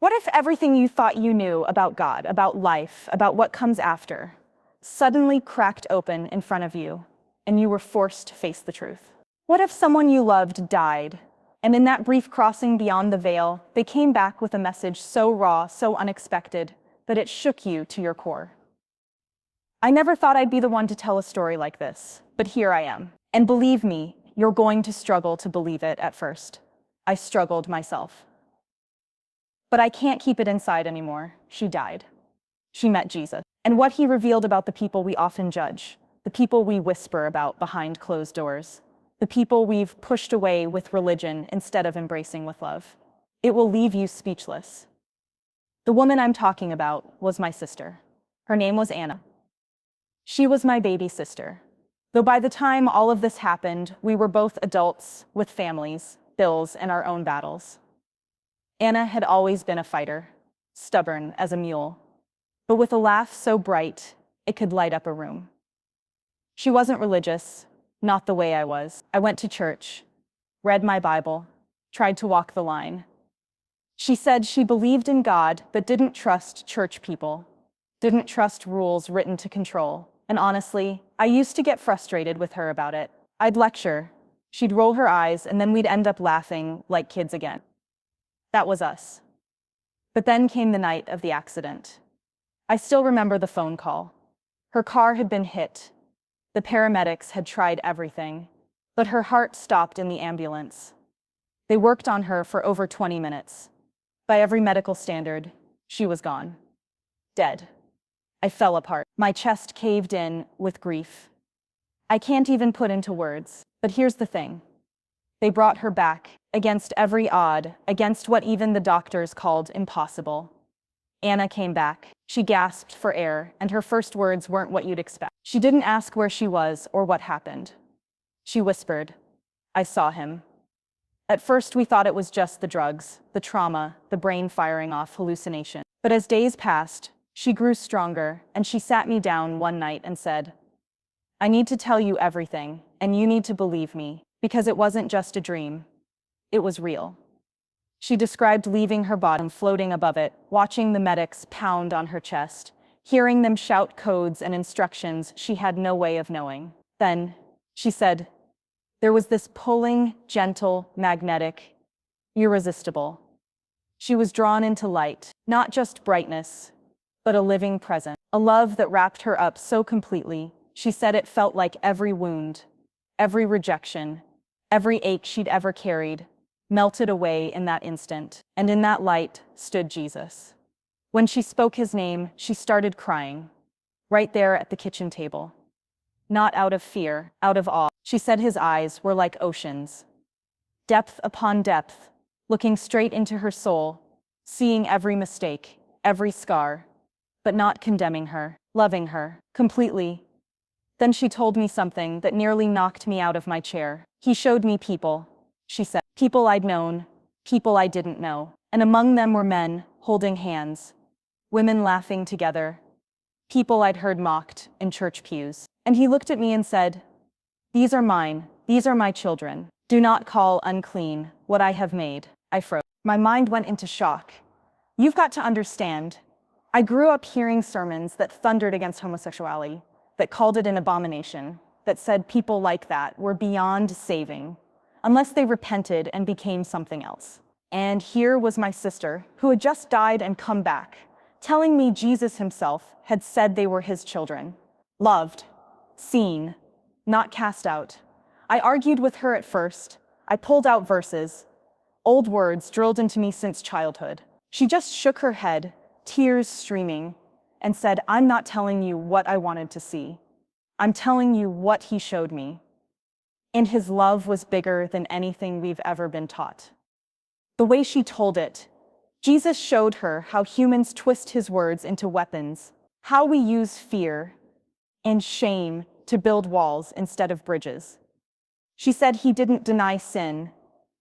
What if everything you thought you knew about God, about life, about what comes after, suddenly cracked open in front of you, and you were forced to face the truth? What if someone you loved died, and in that brief crossing beyond the veil, they came back with a message so raw, so unexpected, that it shook you to your core? I never thought I'd be the one to tell a story like this, but here I am. And believe me, you're going to struggle to believe it at first. I struggled myself. But I can't keep it inside anymore. She died. She met Jesus. And what he revealed about the people we often judge, the people we whisper about behind closed doors, the people we've pushed away with religion instead of embracing with love. It will leave you speechless. The woman I'm talking about was my sister. Her name was Anna. She was my baby sister. Though by the time all of this happened, we were both adults with families, bills, and our own battles. Anna had always been a fighter, stubborn as a mule, but with a laugh so bright it could light up a room. She wasn't religious, not the way I was. I went to church, read my Bible, tried to walk the line. She said she believed in God but didn't trust church people, didn't trust rules written to control. And honestly, I used to get frustrated with her about it. I'd lecture, she'd roll her eyes, and then we'd end up laughing like kids again. That was us. But then came the night of the accident. I still remember the phone call. Her car had been hit. The paramedics had tried everything, but her heart stopped in the ambulance. They worked on her for over 20 minutes. By every medical standard, she was gone. Dead. I fell apart. My chest caved in with grief. I can't even put into words, but here's the thing. They brought her back, against every odd, against what even the doctors called impossible. Anna came back. She gasped for air, and her first words weren't what you'd expect. She didn't ask where she was or what happened. She whispered, "I saw him." At first, we thought it was just the drugs, the trauma, the brain firing off hallucination. But as days passed, she grew stronger, and she sat me down one night and said, "I need to tell you everything, and you need to believe me, because it wasn't just a dream. It was real." She described leaving her body and floating above it, watching the medics pound on her chest, hearing them shout codes and instructions she had no way of knowing. Then, she said, there was this pulling, gentle, magnetic, irresistible. She was drawn into light, not just brightness, but a living presence, a love that wrapped her up so completely. She said it felt like every wound, every rejection, every ache she'd ever carried, melted away in that instant, and in that light stood Jesus. When she spoke his name, she started crying, right there at the kitchen table. Not out of fear, out of awe. She said his eyes were like oceans, depth upon depth, looking straight into her soul, seeing every mistake, every scar, but not condemning her, loving her completely. Then she told me something that nearly knocked me out of my chair. He showed me people, she said. People I'd known, people I didn't know. And among them were men holding hands, women laughing together, people I'd heard mocked in church pews. And he looked at me and said, "These are mine, these are my children. Do not call unclean what I have made." I froze. My mind went into shock. You've got to understand, I grew up hearing sermons that thundered against homosexuality, that called it an abomination, that said people like that were beyond saving, unless they repented and became something else. And here was my sister, who had just died and come back, telling me Jesus himself had said they were his children. Loved, seen, not cast out. I argued with her at first. I pulled out verses, old words drilled into me since childhood. She just shook her head, tears streaming, and said, "I'm not telling you what I wanted to see. I'm telling you what he showed me." And his love was bigger than anything we've ever been taught. The way she told it, Jesus showed her how humans twist his words into weapons, how we use fear and shame to build walls instead of bridges. She said he didn't deny sin,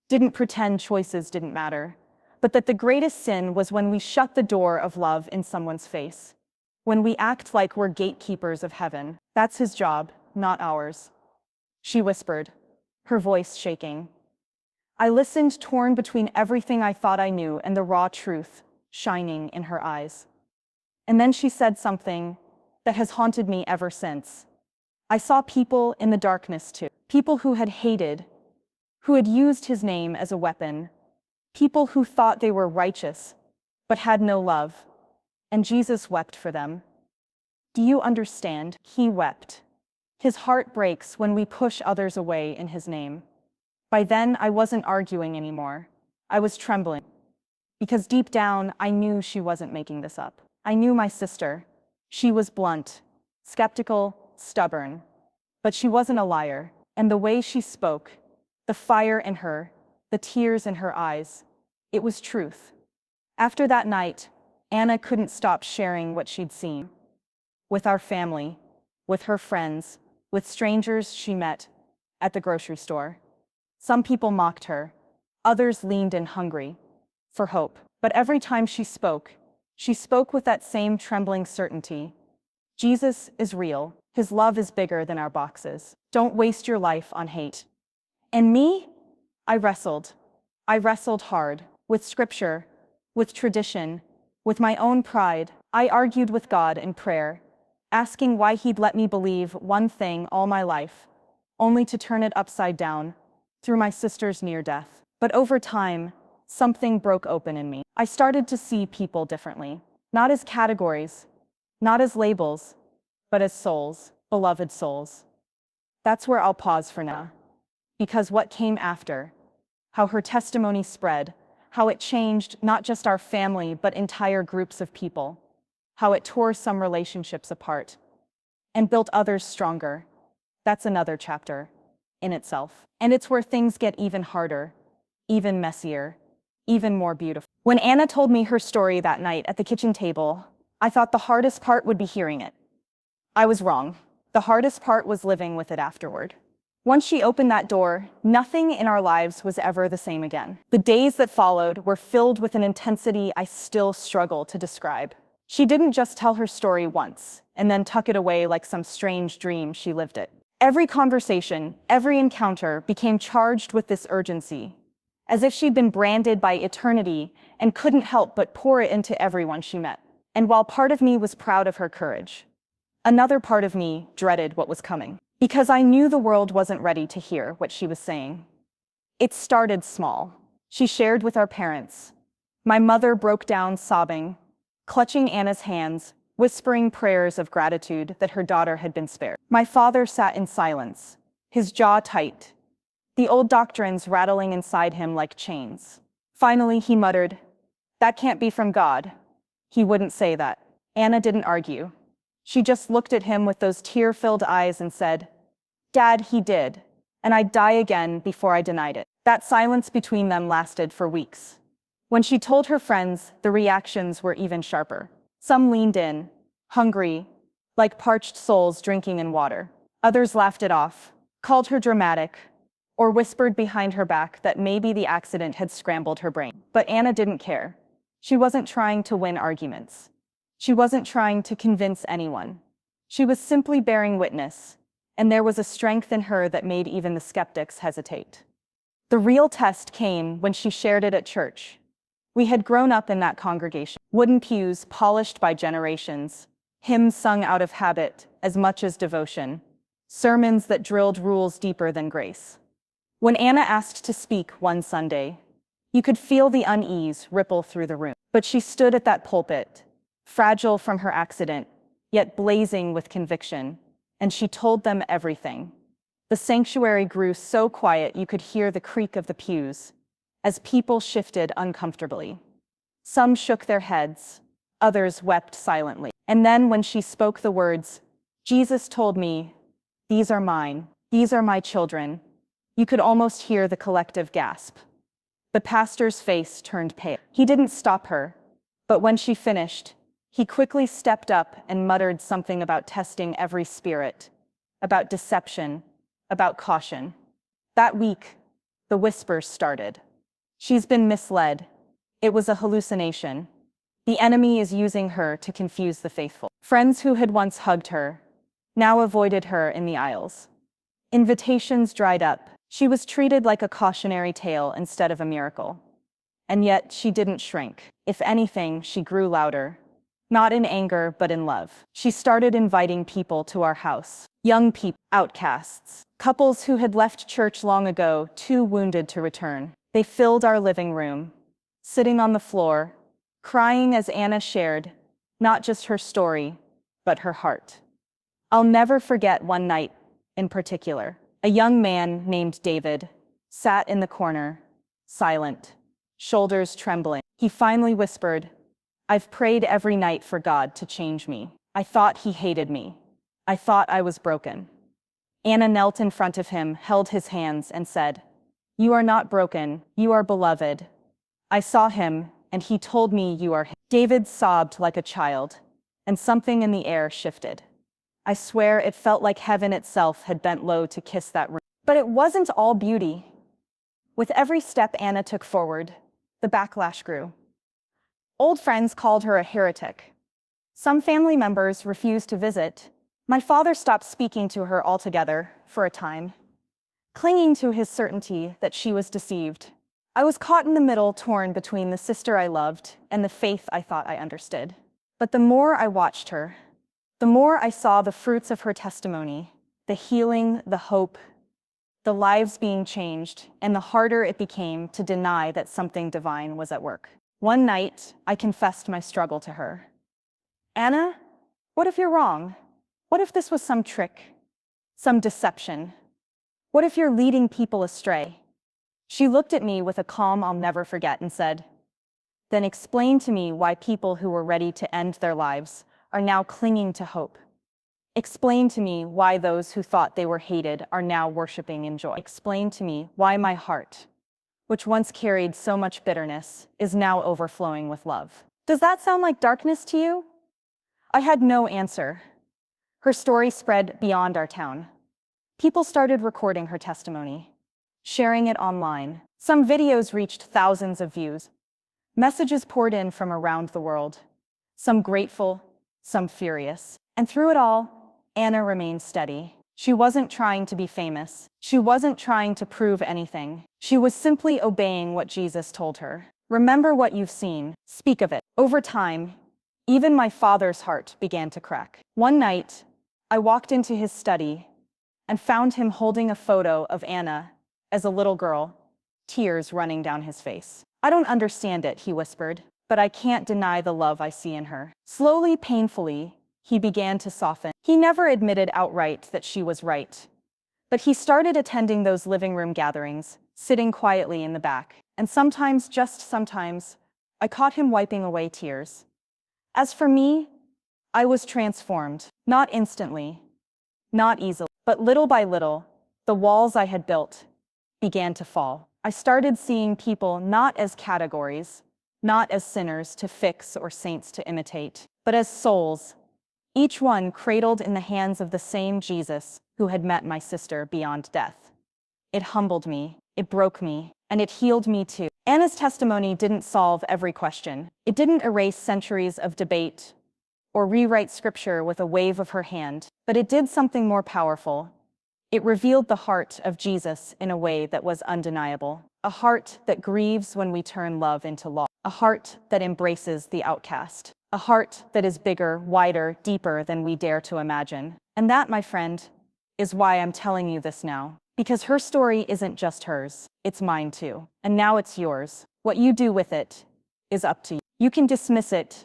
didn't pretend choices didn't matter, but that the greatest sin was when we shut the door of love in someone's face, when we act like we're gatekeepers of heaven. That's his job, not ours. She whispered, her voice shaking. I listened, torn between everything I thought I knew and the raw truth. shining in her eyes. And then she said something that has haunted me ever since. I saw people in the darkness too. People who had hated, who had used his name as a weapon. People who thought they were righteous, but had no love. And Jesus wept for them. Do you understand? He wept. His heart breaks when we push others away in his name. By then, I wasn't arguing anymore. I was trembling. Because deep down, I knew she wasn't making this up. I knew my sister. She was blunt, skeptical, stubborn. But she wasn't a liar. And the way she spoke, the fire in her, the tears in her eyes, it was truth. After that night, Anna couldn't stop sharing what she'd seen. With our family, with her friends, with strangers she met at the grocery store. Some people mocked her. Others leaned in hungry for hope. But every time she spoke with that same trembling certainty. Jesus is real. His love is bigger than our boxes. Don't waste your life on hate. And me? I wrestled. I wrestled hard with scripture, with tradition, with my own pride. I argued with God in prayer, asking why he'd let me believe one thing all my life, only to turn it upside down through my sister's near death. But over time, something broke open in me. I started to see people differently, not as categories, not as labels, but as souls, beloved souls. That's where I'll pause for now. Because what came after, how her testimony spread, how it changed not just our family, but entire groups of people, how it tore some relationships apart and built others stronger, that's another chapter in itself. And it's where things get even harder, even messier, even more beautiful. When Anna told me her story that night at the kitchen table, I thought the hardest part would be hearing it. I was wrong. The hardest part was living with it afterward. Once she opened that door, nothing in our lives was ever the same again. The days that followed were filled with an intensity I still struggle to describe. She didn't just tell her story once and then tuck it away like some strange dream. She lived it. Every conversation, every encounter became charged with this urgency, as if she'd been branded by eternity and couldn't help but pour it into everyone she met. And while part of me was proud of her courage, another part of me dreaded what was coming. Because I knew the world wasn't ready to hear what she was saying. It started small. She shared with our parents. My mother broke down sobbing, clutching Anna's hands, whispering prayers of gratitude that her daughter had been spared. My father sat in silence, his jaw tight, the old doctrines rattling inside him like chains. Finally, he muttered, "That can't be from God." He wouldn't say that. Anna didn't argue. She just looked at him with those tear-filled eyes and said, "Dad, he did, and I'd die again before I denied it." That silence between them lasted for weeks. When she told her friends, the reactions were even sharper. Some leaned in, hungry, like parched souls drinking in water. Others laughed it off, called her dramatic, or whispered behind her back that maybe the accident had scrambled her brain. But Anna didn't care. She wasn't trying to win arguments. She wasn't trying to convince anyone. She was simply bearing witness, and there was a strength in her that made even the skeptics hesitate. The real test came when she shared it at church. We had grown up in that congregation. Wooden pews polished by generations, hymns sung out of habit as much as devotion, sermons that drilled rules deeper than grace. When Anna asked to speak one Sunday, you could feel the unease ripple through the room. But she stood at that pulpit, fragile from her accident, yet blazing with conviction, and she told them everything. The sanctuary grew so quiet you could hear the creak of the pews as people shifted uncomfortably. Some shook their heads, others wept silently. And then when she spoke the words, "Jesus told me, these are mine, these are my children," you could almost hear the collective gasp. The pastor's face turned pale. He didn't stop her, but when she finished, he quickly stepped up and muttered something about testing every spirit, about deception, about caution. That week, the whispers started. "She's been misled. It was a hallucination. The enemy is using her to confuse the faithful." Friends who had once hugged her now avoided her in the aisles. Invitations dried up. She was treated like a cautionary tale instead of a miracle. And yet she didn't shrink. If anything, she grew louder. Not in anger, but in love. She started inviting people to our house. Young people, outcasts, couples who had left church long ago, too wounded to return. They filled our living room, sitting on the floor, crying as Anna shared, not just her story, but her heart. I'll never forget one night in particular. A young man named David sat in the corner, silent, shoulders trembling. He finally whispered, "I've prayed every night for God to change me. I thought he hated me. I thought I was broken." Anna knelt in front of him, held his hands, and said, "You are not broken, you are beloved. I saw him, and he told me you are him." David sobbed like a child, and something in the air shifted. I swear it felt like heaven itself had bent low to kiss that room. But it wasn't all beauty. With every step Anna took forward, the backlash grew. Old friends called her a heretic. Some family members refused to visit. My father stopped speaking to her altogether for a time, clinging to his certainty that she was deceived. I was caught in the middle, torn between the sister I loved and the faith I thought I understood. But the more I watched her, the more I saw the fruits of her testimony, the healing, the hope, the lives being changed, and the harder it became to deny that something divine was at work. One night, I confessed my struggle to her. "Anna, what if you're wrong? What if this was some trick, some deception? What if you're leading people astray?" She looked at me with a calm I'll never forget and said, "Then explain to me why people who were ready to end their lives are now clinging to hope. Explain to me why those who thought they were hated are now worshiping in joy. Explain to me why my heart, which once carried so much bitterness, is now overflowing with love." Does that sound like darkness to you? I had no answer. Her story spread beyond our town. People started recording her testimony, sharing it online. Some videos reached thousands of views. Messages poured in from around the world, some grateful, some furious. And through it all, Anna remained steady. She wasn't trying to be famous. She wasn't trying to prove anything. She was simply obeying what Jesus told her. Remember what you've seen. Speak of it. Over time, even my father's heart began to crack. One night, I walked into his study and found him holding a photo of Anna as a little girl, tears running down his face. "I don't understand it," he whispered, "but I can't deny the love I see in her." Slowly, painfully, he began to soften. He never admitted outright that she was right, but he started attending those living room gatherings, sitting quietly in the back. And sometimes, just sometimes, I caught him wiping away tears. As for me, I was transformed, not instantly, not easily, but little by little, the walls I had built began to fall. I started seeing people not as categories, not as sinners to fix or saints to imitate, but as souls, each one cradled in the hands of the same Jesus who had met my sister beyond death. It humbled me, it broke me, and it healed me too. Anna's testimony didn't solve every question. It didn't erase centuries of debate or rewrite scripture with a wave of her hand, but it did something more powerful. It revealed the heart of Jesus in a way that was undeniable. A heart that grieves when we turn love into law. A heart that embraces the outcast. A heart that is bigger, wider, deeper than we dare to imagine. And that, my friend, is why I'm telling you this now. Because her story isn't just hers, it's mine too. And now it's yours. What you do with it is up to you. You can dismiss it,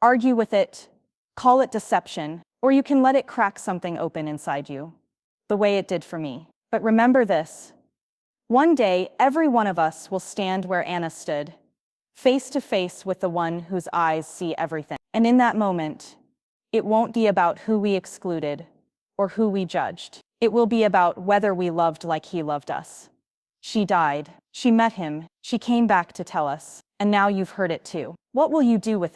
argue with it, call it deception, or you can let it crack something open inside you, the way it did for me. But remember this. One day, every one of us will stand where Anna stood, face to face with the one whose eyes see everything. And in that moment, it won't be about who we excluded or who we judged. It will be about whether we loved like he loved us. She died. She met him. She came back to tell us. And now you've heard it too. What will you do with it?